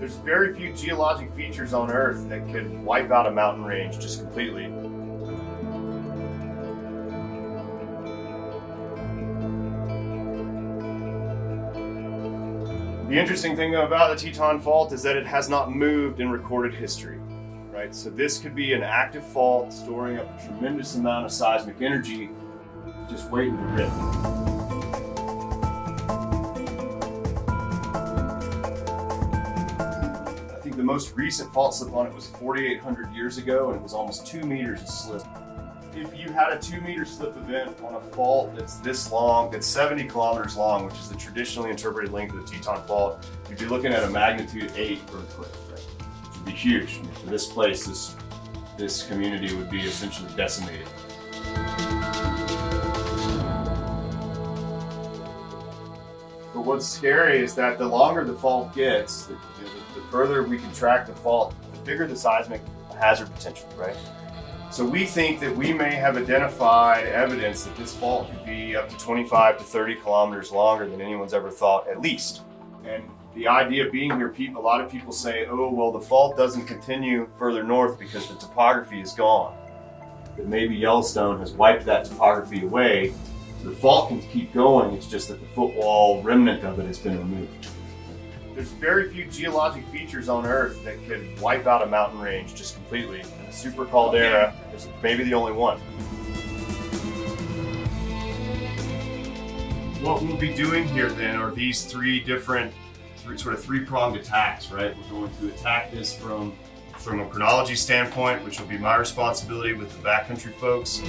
There's very few geologic features on Earth that could wipe out a mountain range just completely. The interesting thing about the Teton Fault is that it has not moved in recorded history, right? So this could be an active fault storing up a tremendous amount of seismic energy just waiting to rip. I think the most recent fault slip on it was 4,800 years ago, and it was almost 2 meters of slip. If you had a 2-meter slip event on a fault that's this long, that's 70 kilometers long, which is the traditionally interpreted length of the Teton Fault, you'd be looking at a magnitude 8 earthquake, right? Which would be huge. I mean, for this place, this community would be essentially decimated. But what's scary is that the longer the fault gets, the further we can track the fault, the bigger the seismic hazard potential, right? So we think that we may have identified evidence that this fault could be up to 25 to 30 kilometers longer than anyone's ever thought, at least. And the idea being here, a lot of people say, oh, well, the fault doesn't continue further north because the topography is gone. But maybe Yellowstone has wiped that topography away. The fault can keep going, it's just that the footwall remnant of it has been removed. There's very few geologic features on Earth that could wipe out a mountain range just completely. And the super caldera is maybe the only one. What we'll be doing here then are these three-pronged attacks, right? We're going to attack this from a chronology standpoint, which will be my responsibility with the backcountry folks.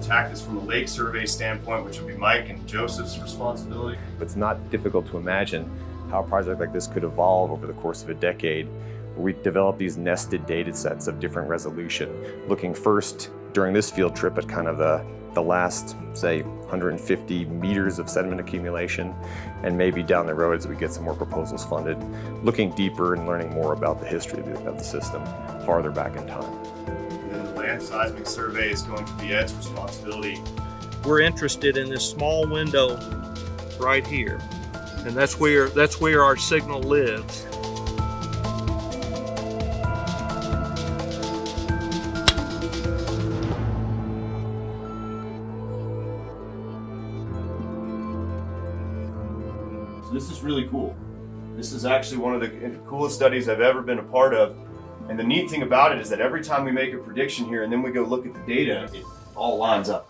Attack this from a lake survey standpoint, which would be Mike and Joseph's responsibility. It's not difficult to imagine how a project like this could evolve over the course of a decade, where we develop these nested data sets of different resolution, looking first during this field trip at kind of the last, say, 150 meters of sediment accumulation, and maybe down the road as we get some more proposals funded, looking deeper and learning more about the history of the system farther back in time. Land seismic survey is going to be Ed's responsibility. We're interested in this small window right here, and that's where our signal lives. So this is really cool. This is actually one of the coolest studies I've ever been a part of. And the neat thing about it is that every time we make a prediction here and then we go look at the data, it all lines up.